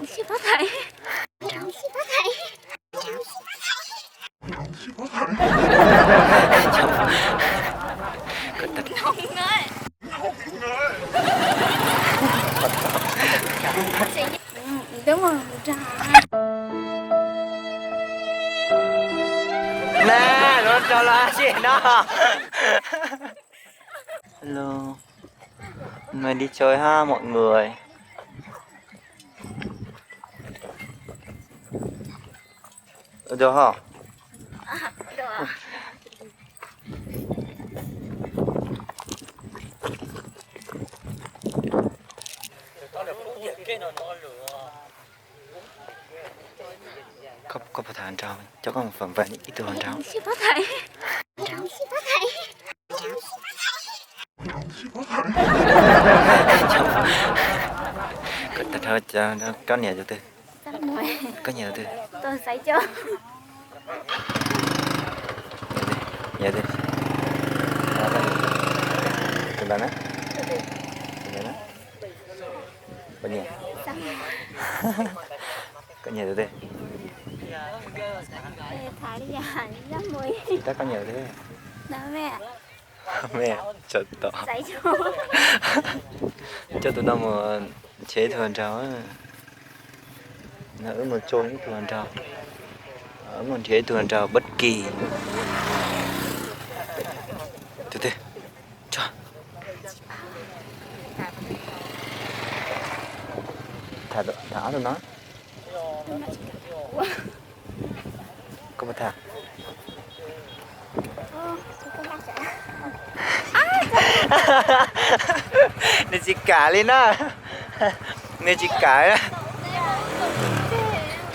Chị có thấy. Không ngơi. Đúng rồi, trời. Nè, nó cho là chị nó. Hello. Mình đi chơi ha mọi người. Được hả? Được. Có phải thằng trao cho con một phần vẹn ít từ thằng trao. Chị có thấy. Thật hơi có nhà cho tôi. Rồi. Có nhà tôi. Tôi say chưa? Nhà tôi. Từ đó nè. Từ đó nè. Có nhà. Có nhà tôi. Thả đi à, rất mùi. Ta có nhà tôi. Đó mẹ. Mẹ, trời tỏ. Say chưa? Cho tụi nó mà chế thường trao á. Nó ở một chỗ những thường trao. Ở một chế thường trao bất kỳ. Từ từ. Cho. Thả tụi nó. Có một thả. Nè chị cả lên á. Nè chị cả á.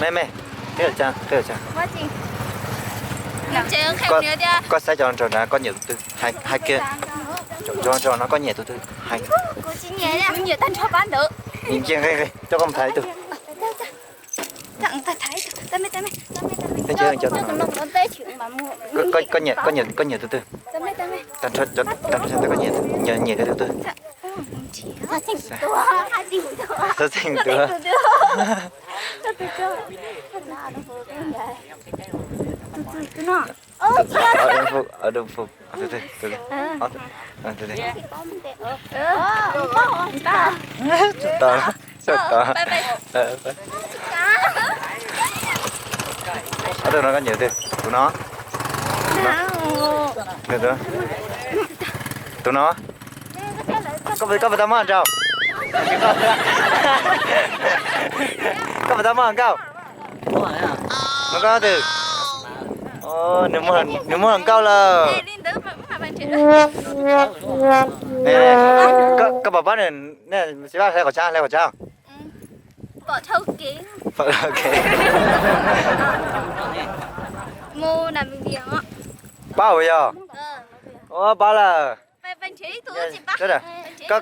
Mẹ thế là cha Quá chị. Làm chơi không nữa đi. có sai cho nó có nhiều từ hai kia cho nó có nhiều từ hai Cô chỉ nhớ nha. Nhiều tan cho bán được. nhìn kia đây cho con thấy từ Tặng ta thấy. Tao mày. thấy chưa cho Nó tế chuyện mà mua. có nhiều từ Tao mày. tao cho tao có nhiều từ từ Sao thành tua, hai tỷ tua. sao thành từ ở đâu phục từ từ sợ ở đâu nó có nhiều từ tụi nó được tụi nó có phải tao mòn không có phải tao mòn không nó có từ nếu mà cao là nè có bảo bán này nè sẽ bán leo khẩu trang bỏ thâu kiến ok mua làm mình gì đó bao bây giờ bao là bạn chỉ tôi chỉ bắt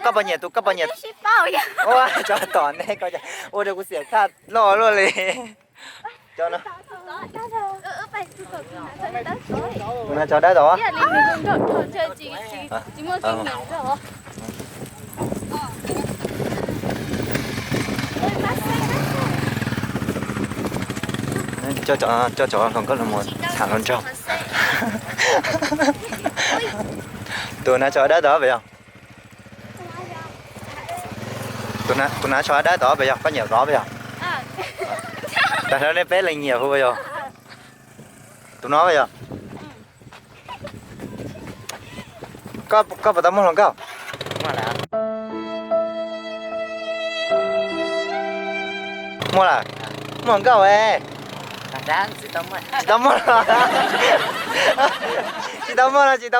có bao nhiêu có bao nhiêu bao vậy cho toàn này coi ôi được có xiển thật lo luôn đi cho nó nó cho đá đó cho chó còn có là một thằng con trâu tụi nó cho đá đó vậy không tụi nó cho đá đó vậy không có nhiều đó vậy không tại sao nó bé lên nhiều không bây giờ tụi nó bây giờ có vào tấm không không mua là mua câu ấy chị tấm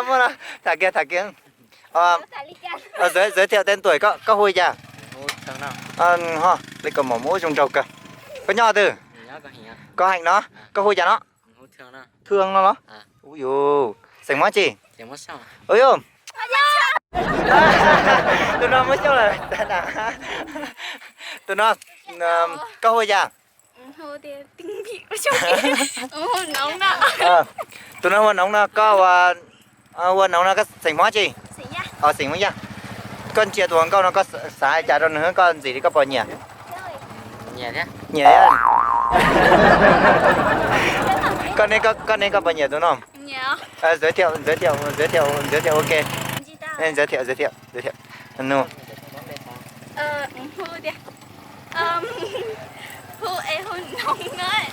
mua là thả kia giới thiệu tên tuổi có Huy chả ha đây còn mỏ mũi trong trâu cơ có nho từ có hành nó có Huy chả nó thương nó ui dồi sành món chị ôi dồi tụi nó mới cho là tụi nó có Huy chả nóng đó tụi nó nóng nó có nóng nó có sành món chị sành món nha con chia tuồng câu nó có xài trả rồi nữa con gì thì có bao nhiêu nhẹ thế nhẹ à? Con này có bao nhiêu đúng không? Nhớ. Giới thiệu ok. Chị ta. Em giới thiệu no. Hư đi. Hư em hư nóng ngơi.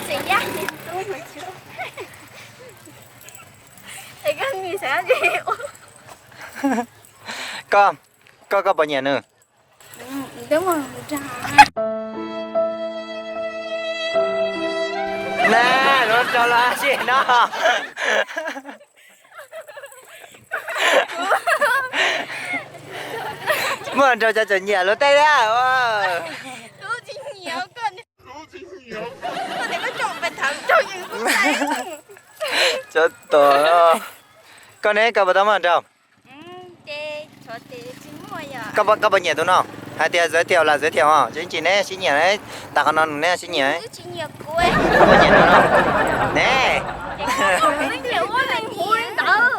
Chị dắt đi tôi mà chưa. Thì cái gì sẽ gì? Có bao nhiêu nữa? Đúng rồi, trời. Nè, nó cho là gì nó? Mà cho nhẹ nó tay ra. Tú chỉ nhiều con. Con này có trộn về thẳng cho những con này. Chết tổ. Con này có bao tấm mà đâu? Tê, cho tê chín mùi à. Có bao nhiêu tụi nó? Hai tia giới thiệu hả? Chính này xin nhẹ đấy. Ta con nó nè xin nhẹ. Chỉ nhiều cuối. Có bao nhiêu nữa không? Nè. Nó nhiều quá là hùi đó.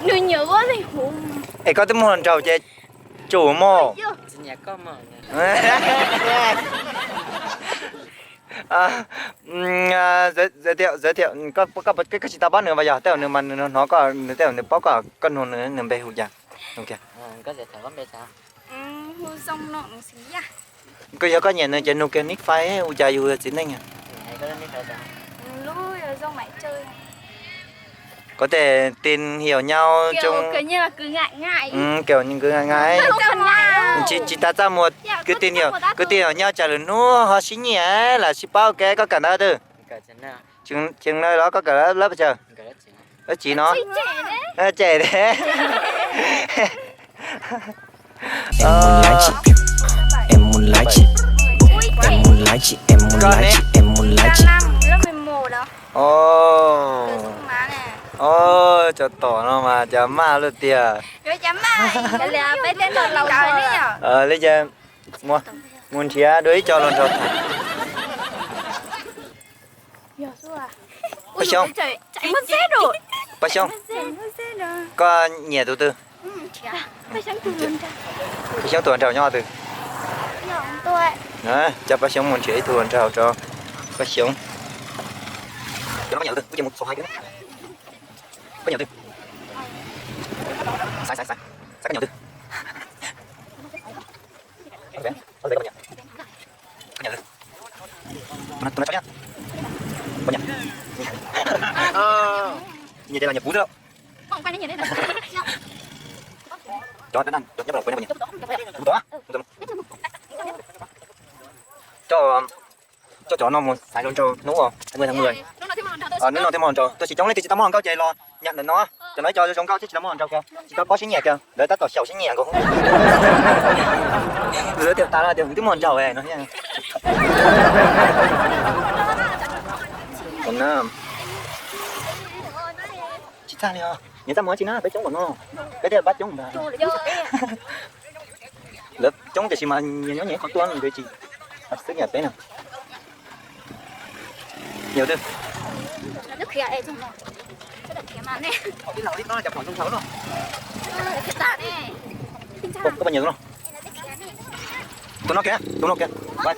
Nó nhiều quá thì hùi. Ê có tấm hồn trầu chơi chủ mô. nhẹ có mà giới thiệu có cái chị ta bắt nữa bây giờ tao nữa mà nó có tao nữa bao cả con hồn nữa nằm bề hụt giang ok có thể thở vấn đề sao hùi xong nó xí à. có nhện nữa trên nuke nick phái u già u chính anh à có đến sao Lôi ở trong mày chơi. có thể tìm hiểu nhau chung kiểu như là cứ ngại kiểu như cứ ngại chị ta ra một cứ tìm hiểu nhau trả lời nữa họ xin nhẹ là xin bao cái có cả đó thôi chừng nơi đó có cả lớp chờ đó chị nó trẻ đấy em muốn lái chị em muốn lái chị em muốn lái chị em muốn lái chị lớp 11 đó. Ồ Má nè. Ồ cho tỏ nó mà chấm ma luôn tìa Rồi chấm mà. Đây là bé tên là lâu rồi đấy nhở. Lấy cho mua muốn chia đối cho luôn cho Giờ xuống à. phải không Chạy mất xét rồi. phải không Mất xét rồi. có nhẹ từ từ Phải sáng từ luôn ra. phải không tuần trào nhau từ Giọng tôi. đó cho phải không muốn chia tuần trào cho phải không cho nó có nhiều từ cái một số hai cái có nhiều từ sai có nhiều từ ok có nhiều từ nó cho nhá có nhỉ như đây là nhập bún đâu Không quay đến nhìn đây nè. cho nó ăn cho nhấp vào quên bao nhiêu đúng đó cho chó nó một phải luôn cho đúng không 20 tháng 10 nó nói thêm mòn trâu tôi chỉ chống lấy thì chỉ tắm mòn câu chạy lo nhận được nó cho nói cho trong câu chỉ tắm mòn trâu kìa chỉ có xin nhẹ kìa để ta tỏ xẻo xin nhẹ cũng rồi tiểu ta là tiểu tắm mòn trâu này nó nha còn chị ta nè người ta mới chỉ nói bé chống của nó bé đây bắt chống mà lớp chống thì chỉ mà nhớ nhẹ con tuôn rồi chị thật sức nhẹ bé nào nhiều thứ Nước khía ấy trong rồi. Cái đợt khía mà nè. cái nào đi nó là chập mòn trong sáu rồi Cái tạ nè. có bao nhiêu không tụi nó kìa vai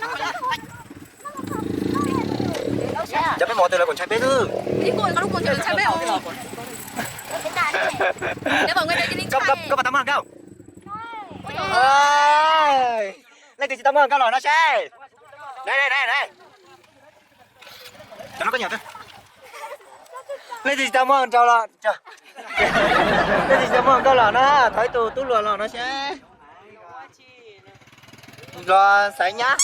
chập cái mò từ là còn chạy bé chứ Đi ngồi có lúc còn chờ chạy bé không? Cái tạ nè. Nếu mà nguyên đây cái linh chạy. có bà tắm ăn không ơi lấy thì chị tắm ăn cao rồi nó xe đây cho nó có nhiều thế lấy thì tao mong cho là lấy thì tao mong có là nó thấy tụ lùa là nó sẽ lo sáng nhá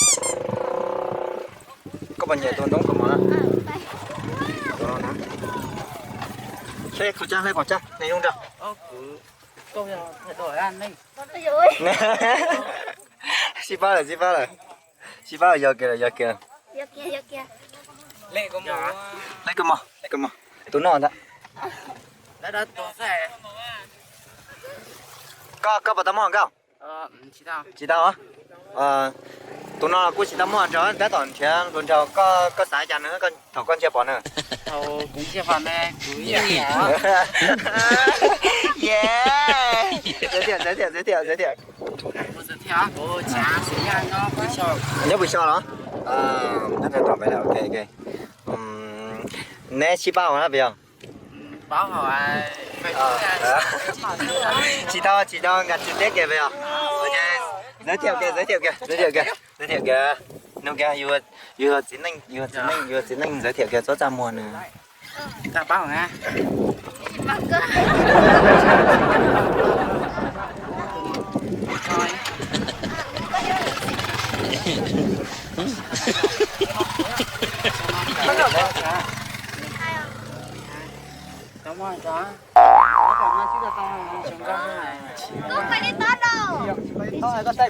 có bao nhiêu tôi đúng không mà xe khẩu trang này không được câu đổi ăn đi xí phá là giờ kìa lệ có mỏ lấy cái mỏ tôi nói đó đã tổ xe có bà tao mong không chị tao chị tao á tụi nó cũng chỉ tao mua cho đã tòn chơi luôn cho có xài chả nữa con thằng con chơi bỏ nữa Thầu cũng chưa vào đây cứ gì yeah giới thiệu Một giờ theo Ồ chả sẽ ra nó có cho nhớ buổi sau đó nó phải tỏ vậy là ok nè chi bao hả bây giờ báo hỏi phải chị tao ngặt chữ tết kìa bây giờ ok giới thiệu kìa nông kìa vừa chính anh giới thiệu kìa số ra mùa nữa ta báo hả Bằng cơ. thôi đúng rồi đó nó còn nó chứ là tao chúng ta Không phải đi tát đâu. thôi có